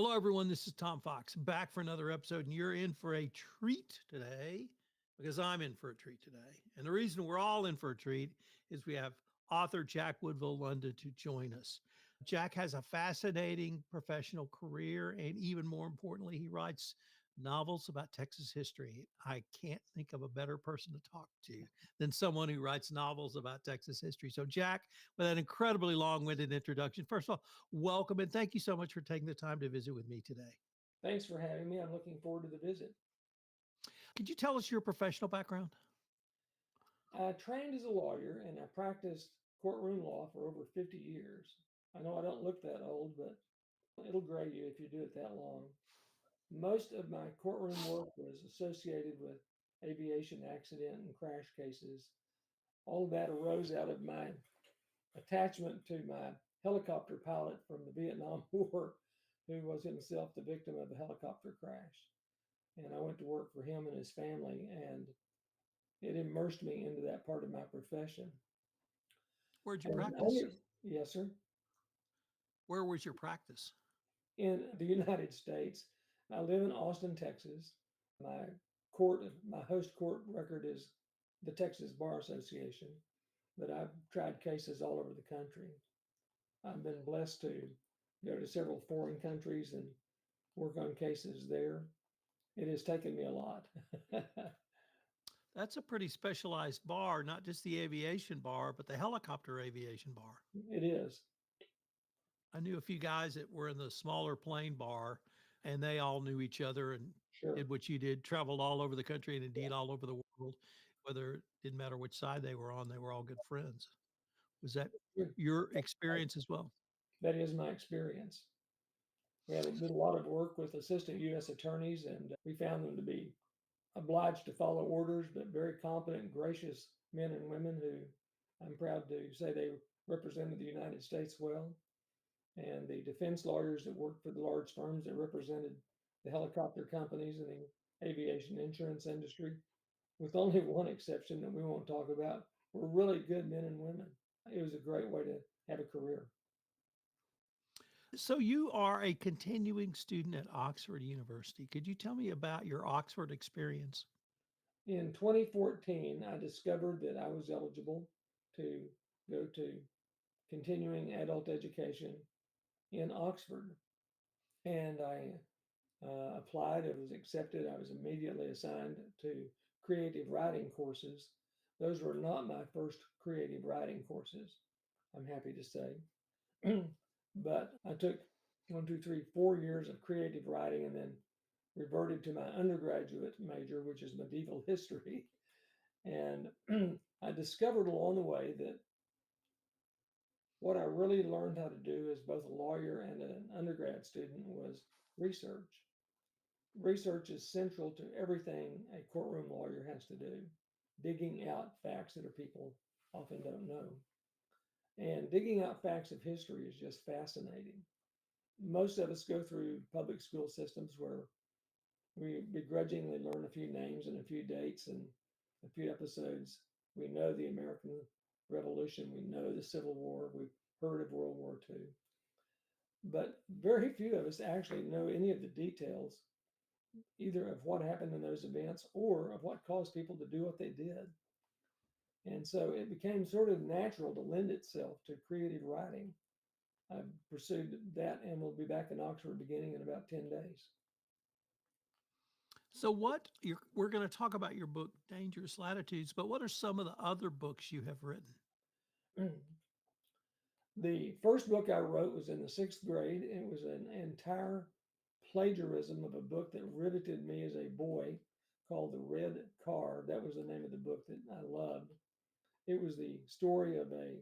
Hello, everyone. This is Tom Fox back for another episode, and you're in for a treat today because I'm in for a treat today. And the reason we're all in for a treat is we have author Jack Woodville London to join us. Jack has a fascinating professional career, and even more importantly, he writes novels about Texas history. I can't think of a better person to talk to than someone who writes novels about Texas history. So, Jack, with that incredibly long-winded introduction, first of all, welcome and thank you so much for taking the time to visit with me today. Thanks for having me. I'm looking forward to the visit. Could you tell us your professional background? I trained as a lawyer and I practiced courtroom law for over 50 years. I know I don't look that old, but it'll grade you if you do it that long. Most of my courtroom work was associated with aviation accident and crash cases. All of that arose out of my attachment to my helicopter pilot from the Vietnam War, who was himself the victim of a helicopter crash. And I went to work for him and his family, and it immersed me into that part of my profession. Where'd you And practice? yes, sir. Where was your practice? In the United States, I live in Austin, Texas. My my host court record is the Texas Bar Association, but I've tried cases all over the country. I've been blessed to go to several foreign countries and work on cases there. It has taken me a lot. That's a pretty specialized bar, not just the aviation bar, but the helicopter aviation bar. It is. I knew a few guys that were in the smaller plane bar, and they all knew each other and did Sure. what you did, traveled all over the country and Yeah. indeed all over the world. Whether it didn't matter which side they were on, they were all good friends. Was that your experience as well? That is my experience. We did a lot of work with assistant U.S. attorneys, and we found them to be obliged to follow orders, but very competent, gracious men and women who I'm proud to say they represented the United States well. And the defense lawyers that worked for the large firms that represented the helicopter companies and the aviation insurance industry, with only one exception that we won't talk about, were really good men and women. It was a great way to have a career. So you are a continuing student at Oxford University. Could you tell me about your Oxford experience? In 2014, I discovered that I was eligible to go to continuing adult education in Oxford. And I applied, it was accepted. I was immediately assigned to creative writing courses. Those were not my first creative writing courses, I'm happy to say. But I took 4 years of creative writing and then reverted to my undergraduate major, which is medieval history. And I discovered along the way that what I really learned how to do as both a lawyer and an undergrad student was research. Research is central to everything a courtroom lawyer has to do, digging out facts that people often don't know. And digging out facts of history is just fascinating. Most of us go through public school systems where we begrudgingly learn a few names and a few dates and a few episodes. We know the American Revolution, we know the Civil War, we've heard of World War II. But very few of us actually know any of the details, either of what happened in those events or of what caused people to do what they did. And so it became sort of natural to lend itself to creative writing. I've pursued that and will be back in Oxford beginning in about 10 days. So we're going to talk about your book, Dangerous Latitudes, but what are some of the other books you have written? The first book I wrote was in the sixth grade. It was an entire plagiarism of a book that riveted me as a boy called The Red Car. That was the name of the book that I loved. It was the story of a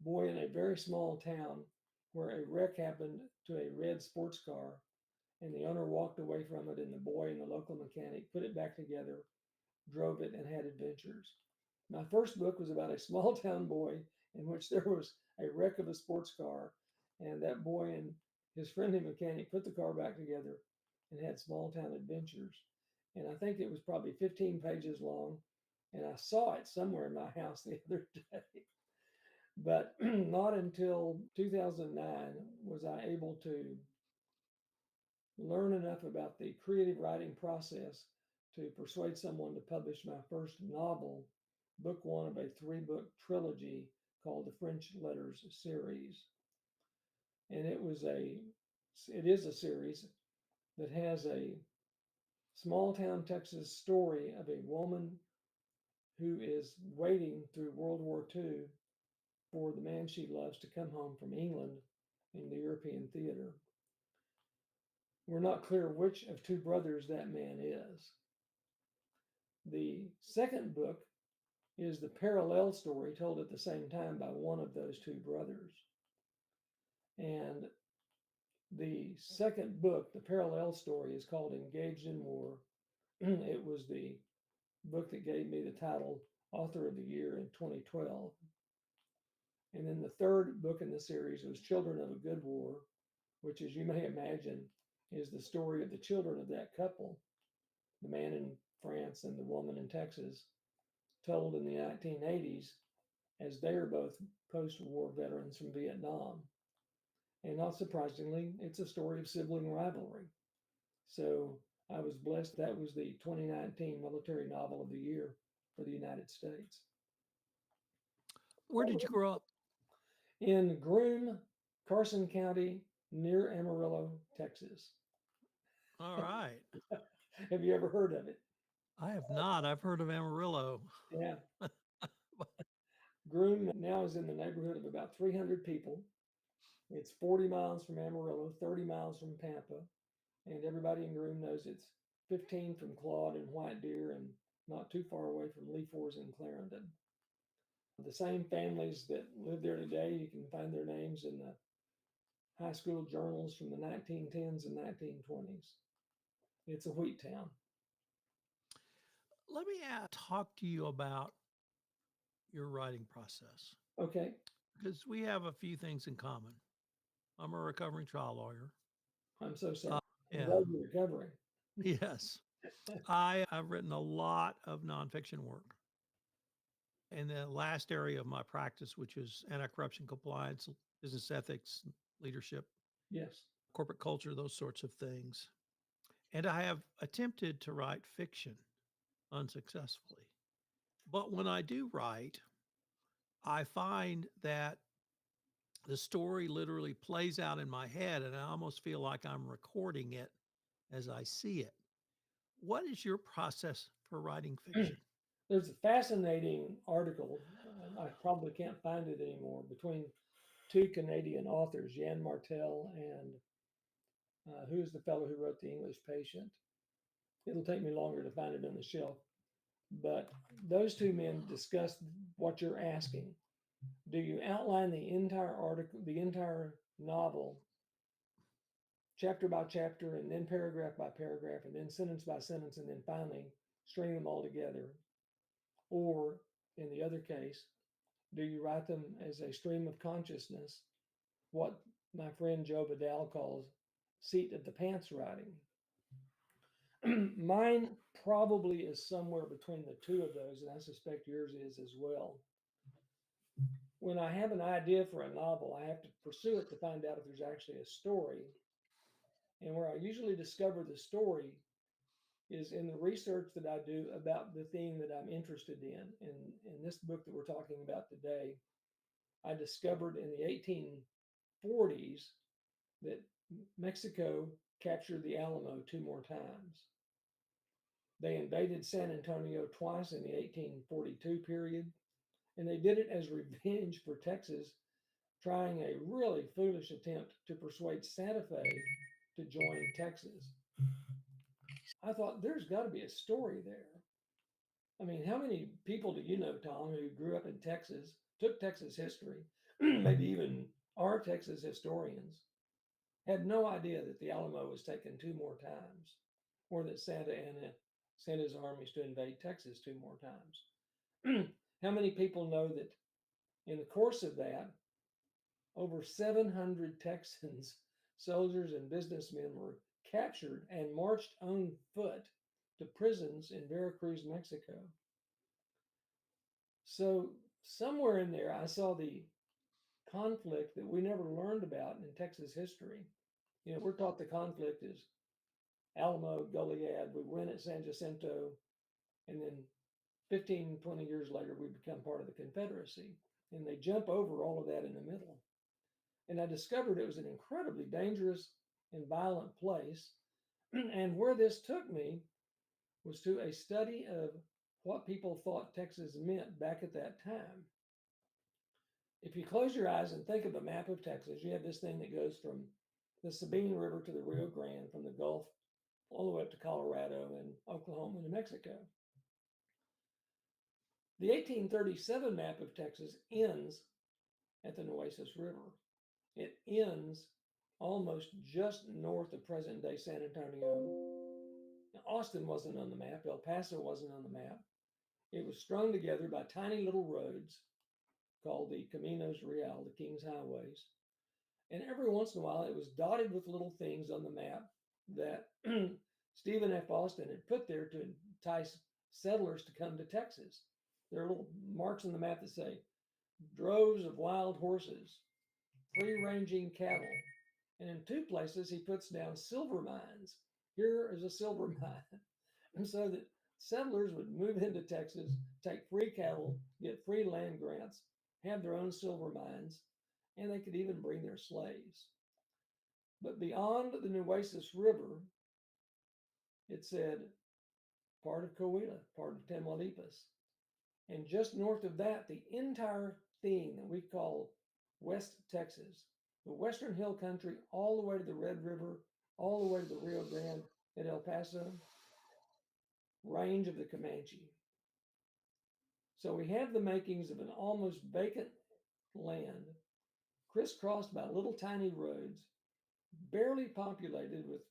boy in a very small town where a wreck happened to a red sports car, and the owner walked away from it, and the boy and the local mechanic put it back together, drove it, and had adventures. My first book was about a small town boy in which there was a wreck of a sports car, and that boy and his friendly mechanic put the car back together and had small town adventures. And I think it was probably 15 pages long, and I saw it somewhere in my house the other day. But not until 2009 was I able to learn enough about the creative writing process to persuade someone to publish my first novel, book one of a three-book trilogy called the French Letters series. And it is a series that has a small town Texas story of a woman who is waiting through World War II for the man she loves to come home from England in the European theater. We're not clear which of two brothers that man is. The second book is the parallel story told at the same time by one of those two brothers. And the second book, the parallel story, is called Engaged in War. It was the book that gave me the title Author of the Year in 2012. And then the third book in the series was Children of a Good War, which, as you may imagine, is the story of the children of that couple, the man in France and the woman in Texas, told in the 1980s as they are both post war veterans from Vietnam. And not surprisingly, it's a story of sibling rivalry. So I was blessed that was the 2019 Military Novel of the Year for the United States. Where did you grow up? In Groom, Carson County, near Amarillo, Texas. All right. Have you ever heard of it? I have not. I've heard of Amarillo. Yeah. Groom now is in the neighborhood of about 300 people. It's 40 miles from Amarillo, 30 miles from Pampa, and everybody in Groom knows it's 15 from Claude and White Deer and not too far away from Lee Fords and Clarendon. The same families that live there today, you can find their names in the high school journals from the 1910s and 1920s. It's a wheat town. Let me talk to you about your writing process Okay, because we have a few things in common. I'm a recovering trial lawyer. I'm so sorry. Uh, I'm yeah. glad you're recovering. Yes. I've written a lot of nonfiction work. And the last area of my practice, which is anti corruption compliance, business ethics, leadership, Yes. corporate culture, those sorts of things. And I have attempted to write fiction unsuccessfully. But when I do write, I find that the story literally plays out in my head, and I almost feel like I'm recording it as I see it. What is your process for writing fiction? There's a fascinating article, I probably can't find it anymore, between two Canadian authors, Jan Martel and who's the fellow who wrote The English Patient? It'll take me longer to find it on the shelf. But those two men discussed what you're asking. Do you outline the entire article, the entire novel, chapter by chapter, and then paragraph by paragraph, and then sentence by sentence, and then finally string them all together? Or in the other case, do you write them as a stream of consciousness, what my friend Joe Badal calls seat of the pants writing? Mine probably is somewhere between the two of those, and I suspect yours is as well. When I have an idea for a novel, I have to pursue it to find out if there's actually a story. And where I usually discover the story is in the research that I do about the theme that I'm interested in. In this book that we're talking about today, I discovered in the 1840s that Mexico captured the Alamo two more times. They invaded San Antonio twice in the 1842 period, and they did it as revenge for Texas trying a really foolish attempt to persuade Santa Fe to join Texas. I thought there's got to be a story there. I mean, how many people do you know, Tom, who grew up in Texas, took Texas history, maybe even are Texas historians, had no idea that the Alamo was taken two more times, or that Santa sent his armies to invade Texas two more times? How many people know that in the course of that, over 700 Texans, soldiers and businessmen, were captured and marched on foot to prisons in Veracruz, Mexico? So somewhere in there, I saw the conflict that we never learned about in Texas history. You know, we're taught the conflict is Alamo, Goliad. We win at San Jacinto. And then 15, 20 years later, we become part of the Confederacy. And they jump over all of that in the middle. And I discovered it was an incredibly dangerous and violent place. And where this took me was to a study of what people thought Texas meant back at that time. If you close your eyes and think of a map of Texas, you have this thing that goes from the Sabine River to the Rio Grande, from the Gulf all the way up to Colorado and Oklahoma and New Mexico. The 1837 map of Texas ends at the Nueces River. It ends almost just north of present-day San Antonio. Now, Austin wasn't on the map. El Paso wasn't on the map. It was strung together by tiny little roads called the Caminos Real, the King's Highways. And every once in a while, it was dotted with little things on the map that Stephen F. Austin had put there to entice settlers to come to Texas. There are little marks on the map that say droves of wild horses, free-ranging cattle. And in two places, he puts down silver mines. Here is a silver mine. And so that settlers would move into Texas, take free cattle, get free land grants, have their own silver mines, and they could even bring their slaves. But beyond the Nueces River, it said part of Coahuila, part of Tamaulipas. And just north of that, the entire thing that we call West Texas, the Western Hill Country, all the way to the Red River, all the way to the Rio Grande at El Paso, range of the Comanche. So we have the makings of an almost vacant land, crisscrossed by little tiny roads, barely populated with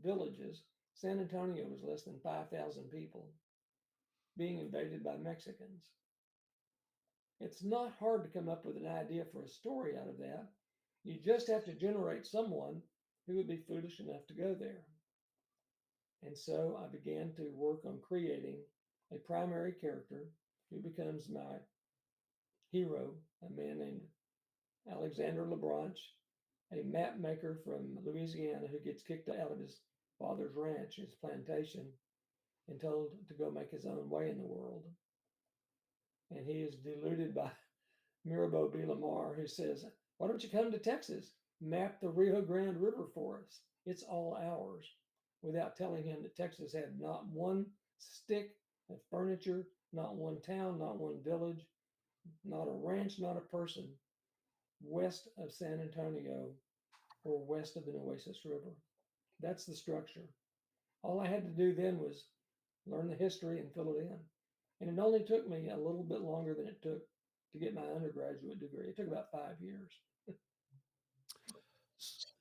villages. San Antonio was less than 5,000 people, being invaded by Mexicans. It's not hard to come up with an idea for a story out of that. You just have to generate someone who would be foolish enough to go there. And so I began to work on creating a primary character who becomes my hero, a man named Alexander LeBranche, a map maker from Louisiana who gets kicked out of his father's ranch, his plantation, and told to go make his own way in the world. And he is deluded by Mirabeau B. Lamar, who says, "Why don't you come to Texas? Map the Rio Grande River for us. It's all ours," without telling him that Texas had not one stick of furniture, not one town, not one village, not a ranch, not a person west of San Antonio or west of the Nueces River. That's the structure. All I had to do then was learn the history and fill it in. And it only took me a little bit longer than it took to get my undergraduate degree. It took about 5 years.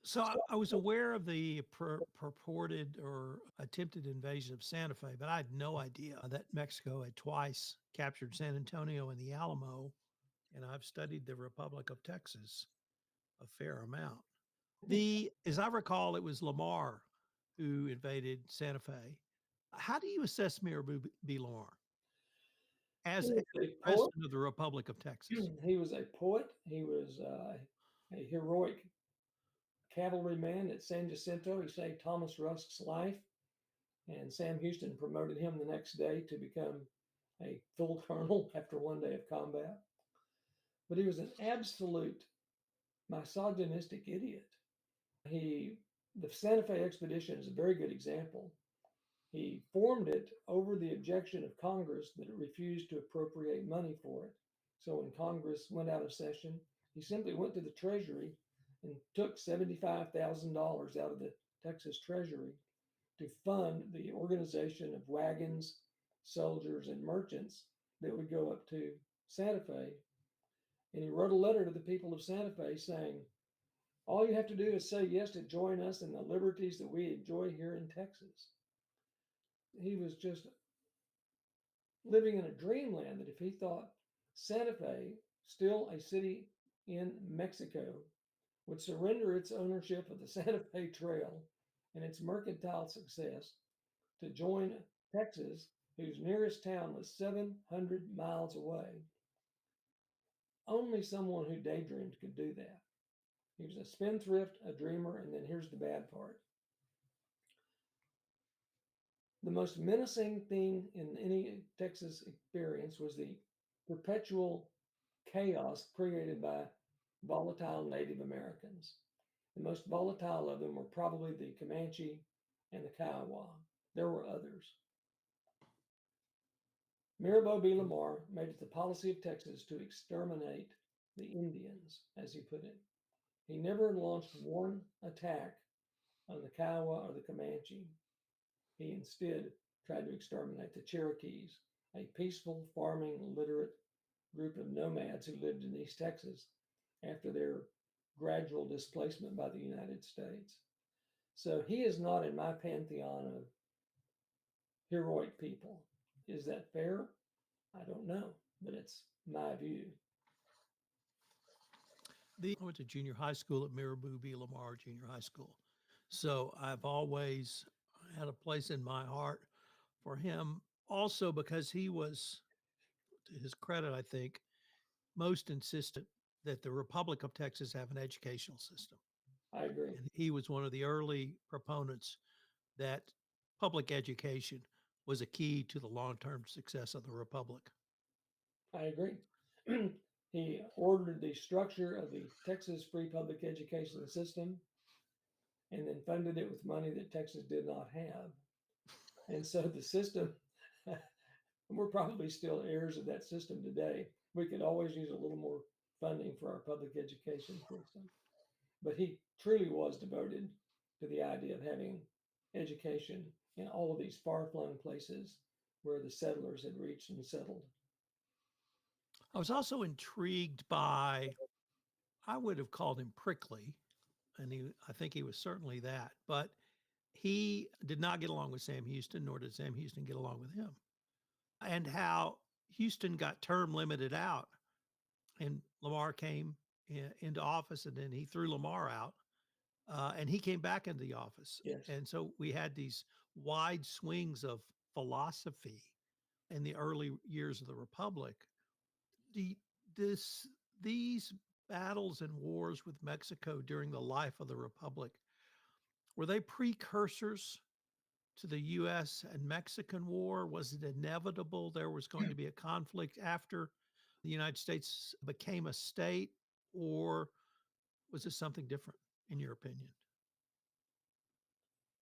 So I was aware of the purported or attempted invasion of Santa Fe, but I had no idea that Mexico had twice captured San Antonio and the Alamo. And I've studied the Republic of Texas a fair amount. As I recall, it was Lamar who invaded Santa Fe. How do you assess Mirabeau B. Lamar as He was a poet. president of the Republic of Texas? He was a poet. He was a heroic cavalryman at San Jacinto. He saved Thomas Rusk's life, and Sam Houston promoted him the next day to become a full colonel after one day of combat. But he was an absolute misogynistic idiot. The Santa Fe expedition is a very good example. He formed it over the objection of Congress that it refused to appropriate money for it. So when Congress went out of session, he simply went to the Treasury and took $75,000 out of the Texas Treasury to fund the organization of wagons, soldiers, and merchants that would go up to Santa Fe. And he wrote a letter to the people of Santa Fe saying, all you have to do is say yes to join us in the liberties that we enjoy here in Texas. He was just living in a dreamland that if he thought Santa Fe, still a city in Mexico, would surrender its ownership of the Santa Fe Trail and its mercantile success to join Texas, whose nearest town was 700 miles away. Only someone who daydreamed could do that. He was a spendthrift, a dreamer, and then here's the bad part. The most menacing thing in any Texas experience was the perpetual chaos created by volatile Native Americans. The most volatile of them were probably the Comanche and the Kiowa. There were others. Mirabeau B. Lamar made it the policy of Texas to exterminate the Indians, as he put it. He never launched one attack on the Kiowa or the Comanche. He instead tried to exterminate the Cherokees, a peaceful, farming, literate group of nomads who lived in East Texas after their gradual displacement by the United States. So he is not in my pantheon of heroic people. Is that fair? I don't know, but it's my view. I went to junior high school at Mirabeau B. Lamar Junior High School. So I've always had a place in my heart for him, also because he was, to his credit, I think, most insistent that the Republic of Texas have an educational system. I agree. And he was one of the early proponents that public education was a key to the long term success of the Republic. I agree. He ordered the structure of the Texas free public education system and then funded it with money that Texas did not have. And so the system, we're probably still heirs of that system today. We could always use a little more funding for our public education system. But he truly was devoted to the idea of having education in all of these far flung places where the settlers had reached and settled. I was also intrigued by, I would have called him prickly, and I think he was certainly that, but he did not get along with Sam Houston, nor did Sam Houston get along with him. And how Houston got term limited out, and Lamar came into office, and then he threw Lamar out, and he came back into the office. Yes. And so we had these wide swings of philosophy in the early years of the Republic. The, this, these battles and wars with Mexico during the life of the Republic, were they precursors to the U.S. and Mexican War? Was it inevitable there was going to be a conflict after the United States became a state, or was it something different, in your opinion?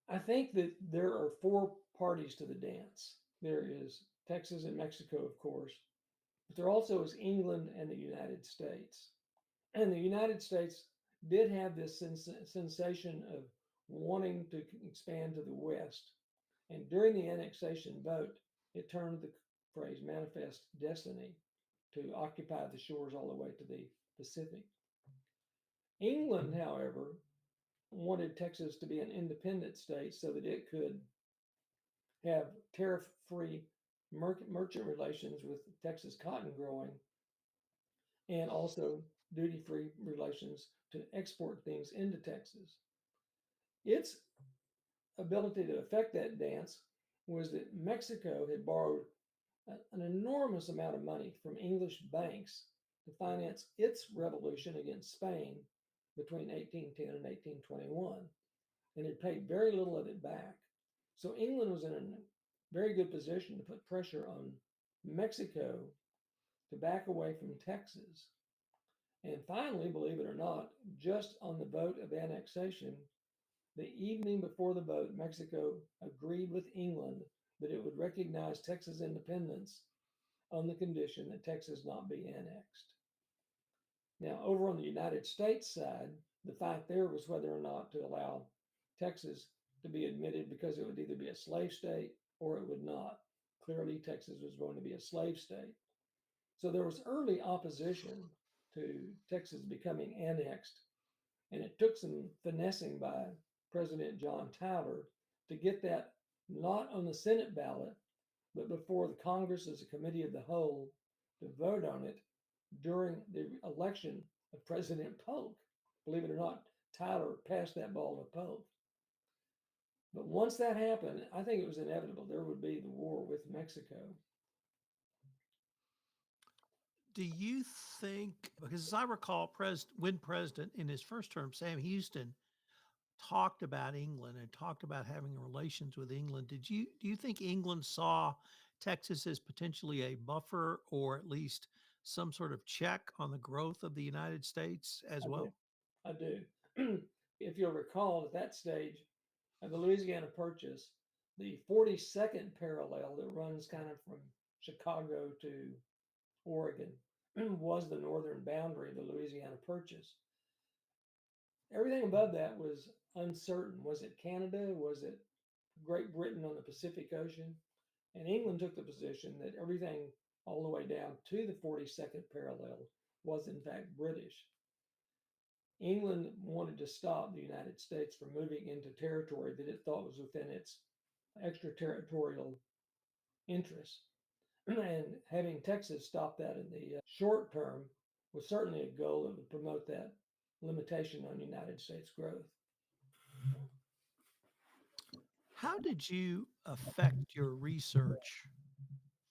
I think that there are four parties to the dance. There is Texas and Mexico, of course, but there also is England and the United States. And the United States did have this sensation of wanting to expand to the West. And during the annexation vote, it turned the phrase manifest destiny to occupy the shores all the way to the Pacific. England, however, wanted Texas to be an independent state so that it could have tariff free merchant relations with Texas cotton growing and also duty free relations to export things into Texas. Its ability to affect that dance was that Mexico had borrowed an enormous amount of money from English banks to finance its revolution against Spain between 1810 and 1821, and it paid very little of it back. So England was in a very good position to put pressure on Mexico to back away from Texas. And finally, believe it or not, just on the vote of annexation, the evening before the vote, Mexico agreed with England that it would recognize Texas independence on the condition that Texas not be annexed. Now, over on the United States side, the fight there was whether or not to allow Texas to be admitted because it would either be a slave state or it would not. Clearly, Texas was going to be a slave state. So there was early opposition to Texas becoming annexed, and it took some finessing by President John Tyler to get that not on the Senate ballot, but before the Congress as a committee of the whole to vote on it during the election of President Polk. Believe it or not, Tyler passed that ball to Polk. But once that happened, I think it was inevitable there would be the war with Mexico. Do you think, because as I recall, when president in his first term, Sam Houston talked about England and talked about having relations with England, do you think England saw Texas as potentially a buffer or at least some sort of check on the growth of the United States as I do. well? I do. If you'll recall, at that stage of the Louisiana Purchase, the 42nd parallel that runs kind of from Chicago to Oregon was the northern boundary of the Louisiana Purchase. Everything above that was uncertain. Was it Canada? Was it Great Britain on the Pacific Ocean? And England took the position that everything all the way down to the 42nd parallel was in fact British. England wanted to stop the United States from moving into territory that it thought was within its extraterritorial interests. And having Texas stop that in the short term was certainly a goal that would promote that limitation on United States growth. How did you affect your research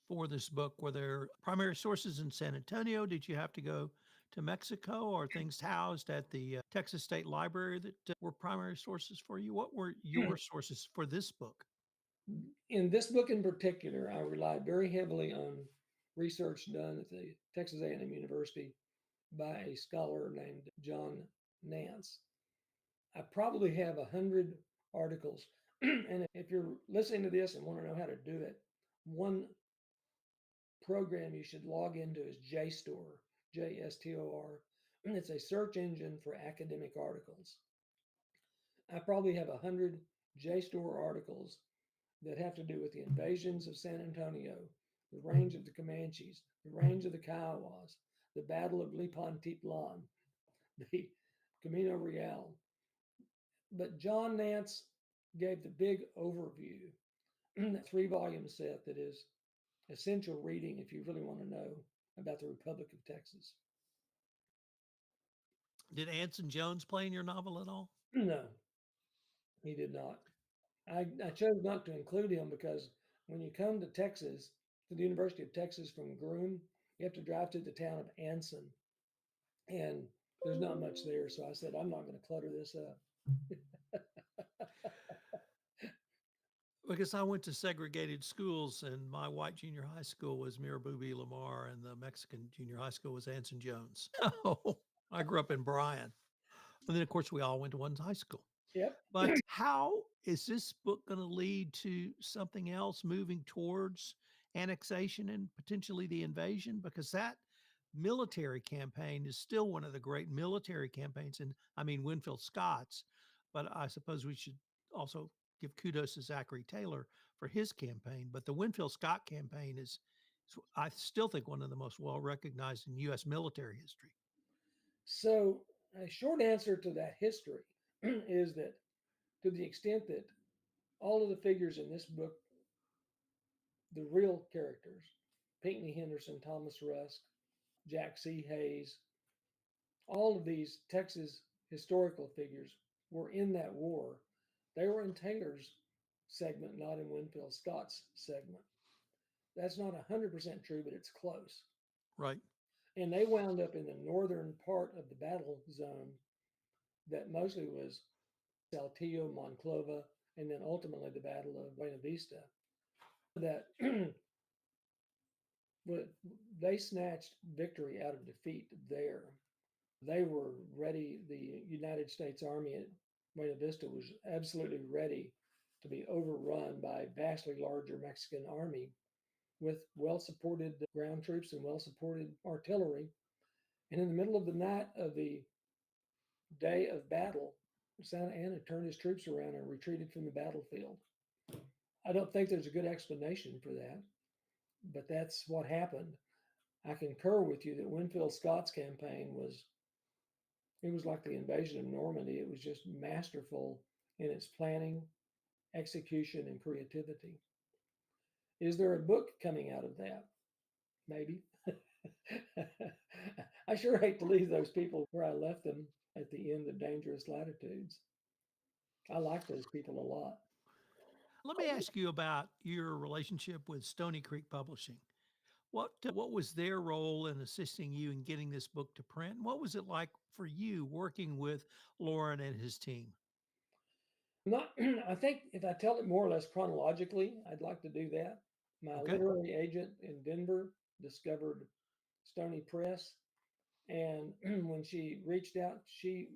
for this book? Were there primary sources in San Antonio? Did you have to go to Mexico, or things housed at the Texas State Library that were primary sources for you? What were your sources for this book? In this book in particular, I relied very heavily on research done at the Texas A&M University by a scholar named John Nance. I probably have 100 articles. And if you're listening to this and want to know how to do it, one program you should log into is JSTOR, JSTOR. It's a search engine for academic articles. I probably have 100 JSTOR articles that have to do with the invasions of San Antonio, the range of the Comanches, the range of the Kiowas, the Battle of Lipan, the Camino Real. But John Nance gave the big overview, that 3 volume set that is essential reading if you really want to know about the Republic of Texas. Did Anson Jones play in your novel at all? No, he did not. I chose not to include him because when you come to Texas, to the University of Texas from Groom, you have to drive to the town of Anson, and there's not much there. So I said, I'm not going to clutter this up. Because I went to segregated schools, and my white junior high school was Mirabubi Lamar, and the Mexican junior high school was Anson Jones. So I grew up in Bryan. And then, of course, we all went to one high school. Yep. But how is this book going to lead to something else moving towards annexation and potentially the invasion? Because that military campaign is still one of the great military campaigns. And I mean, Winfield Scott's, but I suppose we should also give kudos to Zachary Taylor for his campaign. But the Winfield Scott campaign is, I still think, one of the most well recognized in U.S. military history. So a short answer to that history is that to the extent that all of the figures in this book, the real characters, Pinckney Henderson, Thomas Rusk, Jack C. Hayes, all of these Texas historical figures were in that war. They were in Taylor's segment, not in Winfield Scott's segment. That's not 100% true, but it's close. Right. And they wound up in the northern part of the battle zone that mostly was Saltillo, Monclova, and then ultimately the Battle of Buena Vista. That they snatched victory out of defeat there. They were ready. The United States Army at Buena Vista was absolutely ready to be overrun by a vastly larger Mexican army with well-supported ground troops and well-supported artillery. And in the middle of the night of the day of battle, Santa Anna turned his troops around and retreated from the battlefield. I don't think there's a good explanation for that, but that's what happened. I concur with you that Winfield Scott's campaign was like the invasion of Normandy. It was just masterful in its planning, execution, and creativity. Is there a book coming out of that? Maybe. I sure hate to leave those people where I left them at the end of Dangerous Latitudes. I like those people a lot. Let me ask you about your relationship with Stoney Creek Publishing. What was their role in assisting you in getting this book to print? And what was it like for you working with Lauren and his team? Not, I think if I tell it more or less chronologically, I'd like to do that. My Okay. literary agent in Denver discovered Stoney Press, and when she reached out, she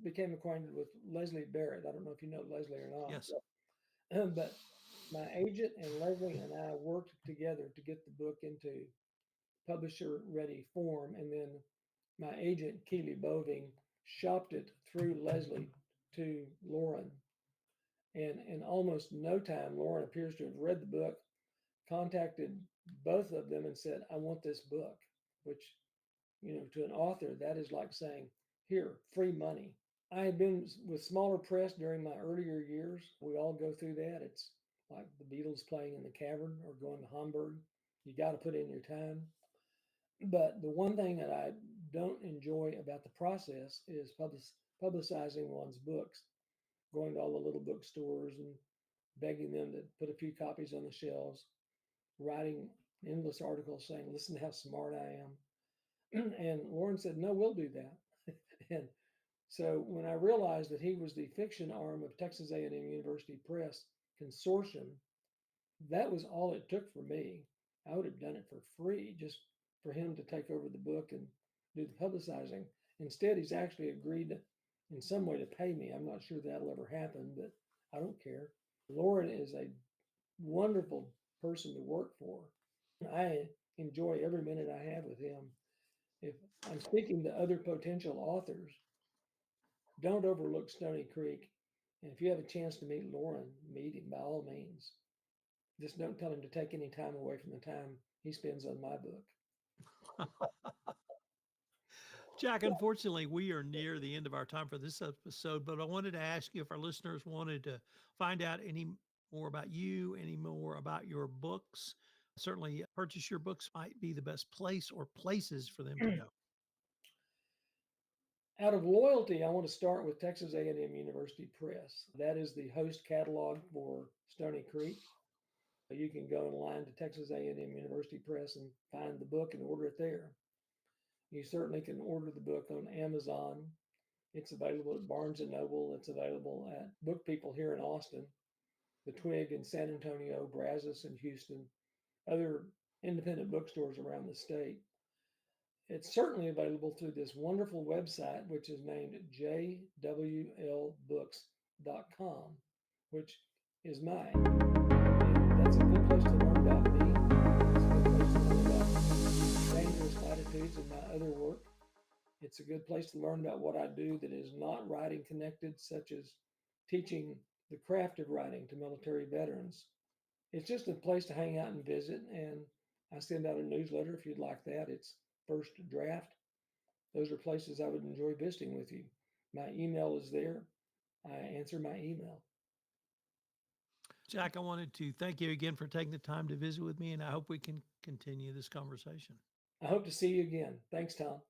became acquainted with Leslie Barrett. I don't know if you know Leslie or not, Yes. but my agent and Leslie and I worked together to get the book into publisher ready form, and then my agent Keely Boving shopped it through Leslie to Lauren. And in almost no time, Lauren appears to have read the book, contacted both of them, and said, "I want this book," which, to an author, that is like saying, "Here, free money." I had been with smaller press during my earlier years. We all go through that. It's like the Beatles playing in the cavern or going to Hamburg. You got to put in your time. But the one thing that I don't enjoy about the process is publicizing one's books, going to all the little bookstores and begging them to put a few copies on the shelves, writing endless articles saying, "Listen to how smart I am." And Lauren said, "No, we'll do that." And so when I realized that he was the fiction arm of Texas A&M University Press Consortium, that was all it took for me. I would have done it for free just for him to take over the book and do the publicizing. Instead, he's actually agreed in some way to pay me. I'm not sure that'll ever happen, but I don't care. Lauren is a wonderful person to work for. I enjoy every minute I have with him. If I'm speaking to other potential authors, don't overlook Stoney Creek. And if you have a chance to meet Lauren, meet him by all means. Just don't tell him to take any time away from the time he spends on my book. Jack, unfortunately, we are near the end of our time for this episode, but I wanted to ask you if our listeners wanted to find out any more about you, any more about your books. Certainly, purchase your books might be the best place or places for them to go. Out of loyalty, I want to start with Texas A&M University Press. That is the host catalog for Stoney Creek. You can go online to Texas A&M University Press and find the book and order it there. You certainly can order the book on Amazon. It's available at Barnes and Noble. It's available at Book People here in Austin, the Twig in San Antonio, Brazos in Houston, other independent bookstores around the state. It's certainly available through this wonderful website, which is named jwlbooks.com, which is mine. And that's a good place to learn about me. It's a good place to learn about Dangerous Latitudes and my other work. It's a good place to learn about what I do that is not writing connected, such as teaching the craft of writing to military veterans. It's just a place to hang out and visit. And I send out a newsletter if you'd like that. It's First Draft. Those are places I would enjoy visiting with you. My email is there. I answer my email. Jack, I wanted to thank you again for taking the time to visit with me, and I hope we can continue this conversation. I hope to see you again. Thanks, Tom.